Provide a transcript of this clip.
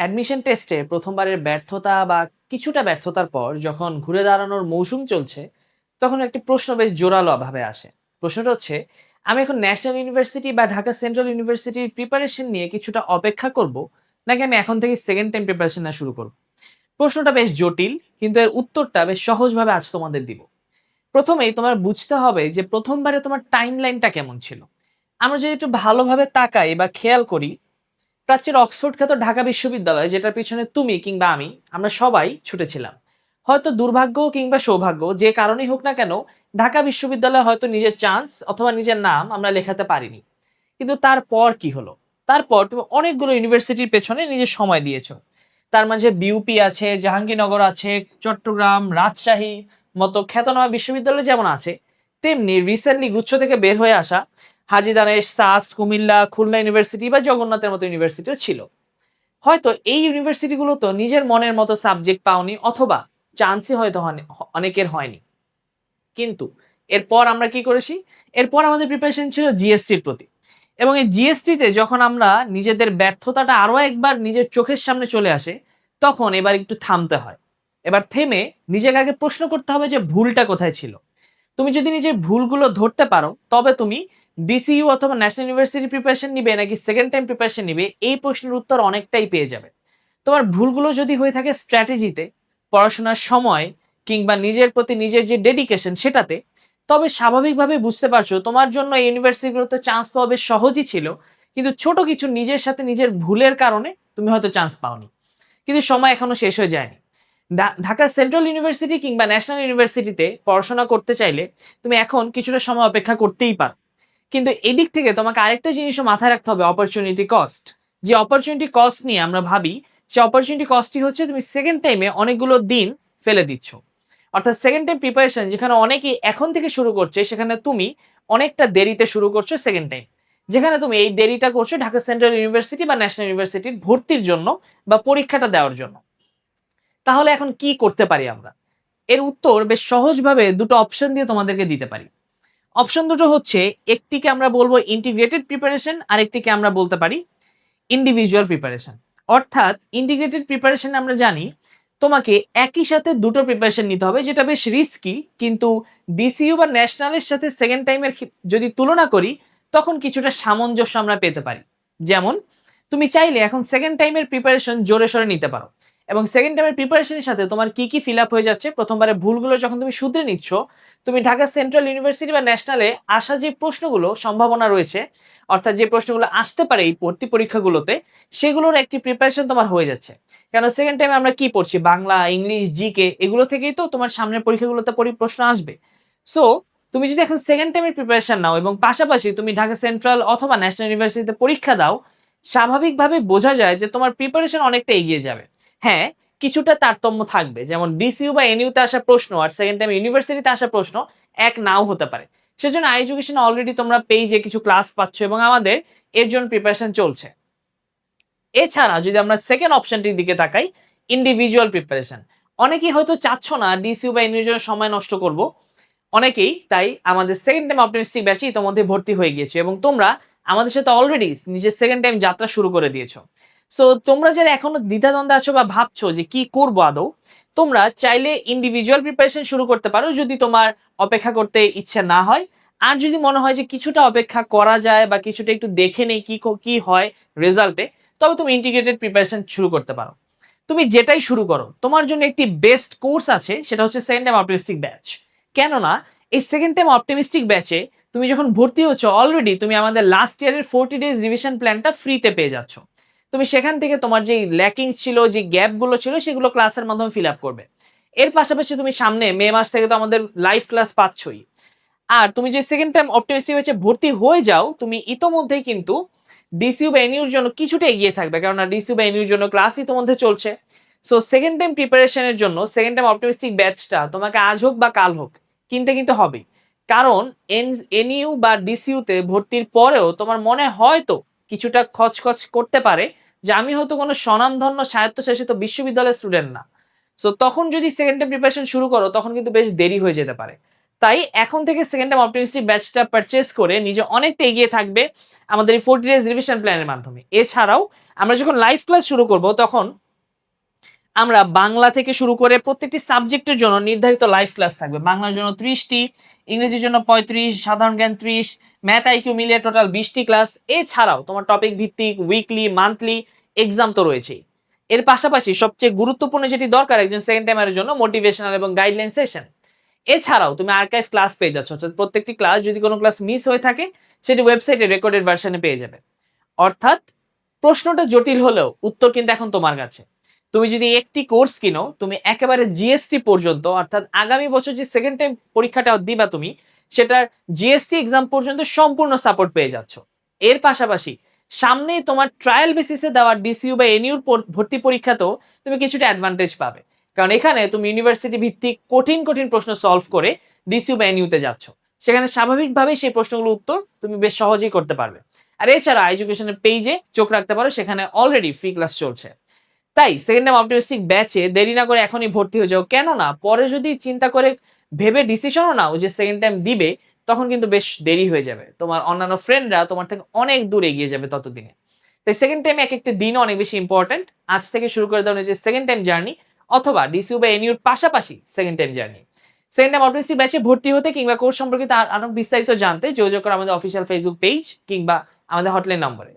Admission টেস্টে প্রথমবারের ব্যর্থতা বা কিছুটা ব্যর্থতার পর যখন ঘুরে দাঁড়ানোর মৌসুম চলছে, তখন একটি প্রশ্ন বেশ জোরালো ভাবে আসে। প্রশ্নটা হচ্ছে, আমি এখন ন্যাশনাল ইউনিভার্সিটি বা ঢাকা সেন্ট্রাল ইউনিভার্সিটির প্রিপারেশন নিয়ে কিছুটা অপেক্ষা করব, নাকি আমি এখন থেকে সেকেন্ড টাইম প্রিপারেশন না শুরু করব। প্রশ্নটা বেশ জটিল, কিন্তু এর উত্তরটা বেশ সহজভাবে আজ তোমাদের দিব। প্রথমেই তোমার বুঝতে হবে যে প্রথমবারে তোমার টাইম লাইনটা কেমন ছিল। আমরা যদি একটু ভালোভাবে তাকাই বা খেয়াল করি, প্রাচ্যের অক্সফোর্ড খ্যাত ঢাকা বিশ্ববিদ্যালয়, যেটার পিছনে তুমি কিংবা আমরা সবাই ছুটেছিলাম। হয়তো দুর্ভাগ্য কিংবা সৌভাগ্য যে কারণেই হোক না কেন, ঢাকা বিশ্ববিদ্যালয় হয়তো নিজের চান্স অথবা নিজের নাম আমরা লেখাতে পারিনি। কিন্তু তারপর কি হলো? তারপর তুমি অনেকগুলো ইউনিভার্সিটির পেছনে নিজের সময় দিয়েছো। তার মাঝে বিউপি আছে, জাহাঙ্গীরনগর আছে, চট্টগ্রাম, রাজশাহী মতো খ্যাতনামা বিশ্ববিদ্যালয় যেমন আছে, তেমনি রিসেন্টলি গুচ্ছ থেকে বের হয়ে আসা হাজী দানেশ, সাস্ট, কুমিল্লা, খুলনা ইউনিভার্সিটি বা জগন্নাথের মতো ইউনিভার্সিটিও ছিল। হয়তো এই ইউনিভার্সিটিগুলো তো নিজের মনের মতো সাবজেক্ট পাওনি, অথবা চান্সই হয়তো অনেকের হয়নি। কিন্তু এরপর আমরা কি করেছি? এরপর আমাদের প্রিপারেশন ছিল জিএসটির প্রতি। এবং এই জিএসটিতে যখন আমরা নিজেদের ব্যর্থতাটা আরো একবার নিজের চোখের সামনে চলে আসে, তখন এবার একটু থামতে হয়। এবার থেমে নিজেকে আগে প্রশ্ন করতে হবে যে ভুলটা কোথায় ছিল। তুমি যদি নিজের ভুলগুলো ধরতে পারো, তবে তুমি ডিসিইউ অথবা ন্যাশনাল ইউনিভার্সিটি প্রিপারেশন নিবে নাকি সেকেন্ড টাইম প্রিপারেশন নিবে, এই প্রশ্নের উত্তর অনেকটাই পেয়ে যাবে। তোমার ভুলগুলো যদি হয়ে থাকে স্ট্র্যাটেজিতে, পড়াশোনার সময়, কিংবা নিজের প্রতি নিজের যে ডেডিকেশন সেটাতে, তবে স্বাভাবিকভাবে বুঝতে পারছো তোমার জন্য এই ইউনিভার্সিটিগুলোতে চান্স পাওয়া বেশ সহজই ছিল। কিন্তু ছোট কিছু নিজের সাথে নিজের ভুলের কারণে তুমি হয়তো চান্স পাওনি। কিন্তু সময় এখনো শেষ হয়ে যায়নি। ঢাকা সেন্ট্রাল ইউনিভার্সিটি কিংবা ন্যাশনাল ইউনিভার্সিটিতে পড়াশোনা করতে চাইলে তুমি এখন কিছুটা সময় অপেক্ষা করতেই পারো। কিন্তু এদিক থেকে তোমাকে আরেকটা জিনিসও মাথায় রাখতে হবে, অপরচুনিটি কস্ট। যে অপরচুনিটি কস্ট নিয়ে আমরা ভাবি, সে অপরচুনিটি কস্টই হচ্ছে তুমি সেকেন্ড টাইমে অনেকগুলো দিন ফেলে দিচ্ছ। অর্থাৎ সেকেন্ড টাইম প্রিপারেশন যেখানে অনেকেই এখন থেকে শুরু করছে, সেখানে তুমি অনেকটা দেরিতে শুরু করছো সেকেন্ড টাইম। যেখানে তুমি এই দেরিটা করছো ঢাকা সেন্ট্রাল ইউনিভার্সিটি বা ন্যাশনাল ইউনিভার্সিটির ভর্তির জন্য বা পরীক্ষাটা দেওয়ার জন্য। তাহলে এখন কি করতে পারি আমরা? এর উত্তর বেশ সহজভাবে দুটো অপশন দিয়ে তোমাদেরকে দিতে পারি। অপশন দুটো হচ্ছে, একটিকে আমরা বলবো ইন্টিগ্রেটেড প্রিপারেশন, আর একটিকে আমরা বলতে পারি ইন্ডিভিজুয়াল প্রিপারেশন। অর্থাৎ ইন্টিগ্রেটেড প্রিপারেশন আমরা জানি তোমাকে একই সাথে দুটো প্রিপারেশন নিতে হবে, যেটা বেশ রিস্কি, কিন্তু ডিসিইউ বা ন্যাশনালের সাথে সেকেন্ড টাইমের যদি তুলনা করি, তখন কিছুটা সামঞ্জস্য আমরা পেতে পারি। যেমন, তুমি চাইলে এখন সেকেন্ড টাইমের প্রিপারেশন জোরে সোরে নিতে পারো, এবং সেকেন্ড টাইমের প্রিপারেশনের সাথে তোমার কি কি ফিল আপ হয়ে যাচ্ছে, প্রথমবারের ভুলগুলো যখন তুমি শুধরে নিচ্ছ, তুমি ঢাকা সেন্ট্রাল ইউনিভার্সিটি বা ন্যাশনালে আসা যে প্রশ্নগুলো সম্ভাবনা রয়েছে, অর্থাৎ যে প্রশ্নগুলো আসতে পারে এই ভর্তি পরীক্ষাগুলোতে, সেগুলোর একটি প্রিপারেশন তোমার হয়ে যাচ্ছে। কেন সেকেন্ড টাইমে আমরা কি পড়ছি? বাংলা, ইংলিশ, জিকে, এগুলো থেকেই তো তোমার সামনের পরীক্ষাগুলোতে প্রশ্ন আসবে। সো তুমি যদি এখন সেকেন্ড টাইমের প্রিপারেশন নাও এবং পাশাপাশি তুমি ঢাকা সেন্ট্রাল অথবা ন্যাশনাল ইউনিভার্সিটিতে পরীক্ষা দাও, স্বাভাবিকভাবে বোঝা যায় যে তোমার প্রিপারেশন অনেকটা এগিয়ে যাবে। হ্যাঁ, কিছুটা তারতম্য থাকবে, যেমন ডিসিইউ বা এনইউতে আসা প্রশ্ন আর সেকেন্ড টাইম ইউনিভার্সিটিতে আসা প্রশ্ন এক নাও হতে পারে। সেজন্য এডুকেশন অলরেডি তোমরা পেজে কিছু ক্লাস পাচ্ছ এবং আমাদের এর জন্য প্রিপারেশন চলছে। এছাড়া যদি আমরা সেকেন্ড অপশনটির দিকে তাকাই, ইন্ডিভিজুয়াল প্রিপারেশন, অনেকেই হয়তো চাচ্ছ না ডিসিইউ বা এনইউর জন্য সময় নষ্ট করব। অনেকেই তাই আমাদের সেকেন্ড টাইম অপটিমিস্টিক ব্যাচে ইতোমধ্যে ভর্তি হয়ে গিয়েছে এবং তোমরা আমাদের সাথে অলরেডি নিজের সেকেন্ড টাইম যাত্রা শুরু করে দিয়েছো। সো তোমরা যারা এখনো দ্বিধাদ্বন্দ্বে আছো বা ভাবছো যে কি করবো আদৌ, তোমরা চাইলে ইন্ডিভিজুয়াল প্রিপারেশন শুরু করতে পারো যদি তোমার অপেক্ষা করতে ইচ্ছে না হয়। আর যদি মনে হয় যে কিছুটা অপেক্ষা করা যায় বা কিছুটা একটু দেখে নেই কি হয় রেজাল্টে, তবে তুমি ইন্টিগ্রেটেড প্রিপারেশন শুরু করতে পারো। তুমি যেটাই শুরু করো, তোমার জন্য একটি বেস্ট কোর্স আছে, সেটা হচ্ছে সেকেন্ড টাইম অপটিমিস্টিক ব্যাচ। কেননা এই সেকেন্ড টাইম অপটিমিস্টিক ব্যাচে তুমি যখন ভর্তি হচ্ছ, অলরেডি তুমি আমাদের লাস্ট ইয়ারের 40 ডেজ রিভিশন প্ল্যানটা ফ্রিতে পেয়ে যাচ্ছ। তুমি সেখান থেকে তোমার যে ল্যাকিংস ছিল, যে গ্যাপগুলো ছিল, সেগুলো ক্লাসের মাধ্যমে ফিল আপ করবে। এর পাশাপাশি তুমি সামনে মে মাস থেকে তো আমাদের লাইভ ক্লাস পাচ্ছই। আর তুমি যে সেকেন্ড টাইম অপটিমিস্টিক ব্যাচে ভর্তি হয়ে যাও, তুমি ইতোমধ্যেই কিন্তু ডিসইউ বা এনইউর জন্য কিছুটা এগিয়ে থাকবে, কারণ ডিসইউ বা এনইউর জন্য ক্লাস ইতোমধ্যে চলছে। সো সেকেন্ড টাইম প্রিপারেশনের জন্য সেকেন্ড টাইম অপটিমিস্টিক ব্যাচটা তোমাকে আজ হোক বা কাল হোক কিনতে কিন্তু হবেই। কারণ এনইউ বা ডিসইউতে ভর্তির পরেও তোমার মনে হয়তো কিছুটা খচখচ করতে পারে যে আমি হয়তো কোনো স্বনামধন্য স্বায়ত্তশাসিত বিশ্ববিদ্যালয়ের স্টুডেন্ট না। সো তখন যদি সেকেন্ড টাইম প্রিপারেশন শুরু করো, তখন কিন্তু বেশ দেরি হয়ে যেতে পারে। তাই এখন থেকে সেকেন্ড টাইম অপটিমিস্টিক ব্যাচটা পারচেজ করে নিজে অনেকটা এগিয়ে থাকবে আমাদের এই 40 ডেজ রিভিশন প্ল্যানের মাধ্যমে। এছাড়াও আমরা যখন লাইভ ক্লাস শুরু করব তখন আমরা বাংলা থেকে শুরু করে প্রত্যেকটি সাবজেক্টের জন্য নির্ধারিত লাইভ ক্লাস থাকবে। বাংলার জন্য 30টি, ইংরেজির জন্য 35, সাধারণ জ্ঞান 30, ম্যাথ আইকিউ মিলিয়ে টোটাল 20টি ক্লাস। এছাড়াও তোমার টপিক ভিত্তিক উইকলি, মান্থলি এক্সাম তো রয়েছেই। এর পাশাপাশি সবচেয়ে গুরুত্বপূর্ণ যেটি দরকার একজন সেকেন্ড টাইমারের জন্য, মোটিভেশনাল এবং গাইডলাইন সেশন। এছাড়াও তুমি আর্কাইভ ক্লাস পেয়ে যাচ্ছ, অর্থাৎ প্রত্যেকটি ক্লাস যদি কোনো ক্লাস মিস হয়ে থাকে সেটি ওয়েবসাইটে রেকর্ডেড ভার্সনে পেয়ে যাবে। অর্থাৎ প্রশ্নটা জটিল হলেও উত্তর কিন্তু এখন তোমার কাছে। তুমি যদি একটি কোর্স কিনো, তুমি একেবারে জিএসটি পর্যন্ত, অর্থাৎ আগামী বছর যে সেকেন্ড টাইম পরীক্ষাটা দিবা তুমি, সেটার জিএসটি এক্সাম পর্যন্ত সম্পূর্ণ সাপোর্ট পেয়ে যাচ্ছ। এর পাশাপাশি সামনেই তোমার ট্রায়াল বেসিসে দেওয়া ডিসইউ বা এনইউর ভর্তি পরীক্ষাতেও তুমি কিছুটা অ্যাডভান্টেজ পাবে, কারণ এখানে তুমি ইউনিভার্সিটি ভিত্তিক কঠিন কঠিন প্রশ্ন সলভ করে ডিসইউ বা এনইউতে যাচ্ছ। সেখানে স্বাভাবিকভাবেই সেই প্রশ্নগুলোর উত্তর তুমি বেশ সহজেই করতে পারবে। আর এছাড়া এডুকেশনের পেজে চোখ রাখতে পারো, সেখানে অলরেডি ফ্রি ক্লাস চলছে। তাই সেকেন্ড টাইম অপটিমিস্টিক ব্যাচে দেরি না করে এখনই ভর্তি হয়ে যাও। কেননা পরে যদি চিন্তা করে ভেবে ডিসিশনও নাও যে সেকেন্ড টাইম দিবে, তখন কিন্তু বেশ দেরি হয়ে যাবে। তোমার অন্যান্য ফ্রেন্ডরা তোমার থেকে অনেক দূর এগিয়ে যাবে ততদিনে। তাই সেকেন্ড টাইমে এক একটা দিনও অনেক বেশি ইম্পর্টেন্ট। আজ থেকে শুরু করে দাও নিজের সেকেন্ড টাইম জার্নি, অথবা ডিসইউ বা এনইউর পাশাপাশি second time journey. Second time optimistic ব্যাচে ভর্তি হতে কিংবা কোর্স সম্পর্কিত আরো বিস্তারিত জানতে যোগাযোগ করো আমাদের অফিসিয়াল ফেসবুক পেজ কিংবা আমাদের হটলাইন নম্বরে।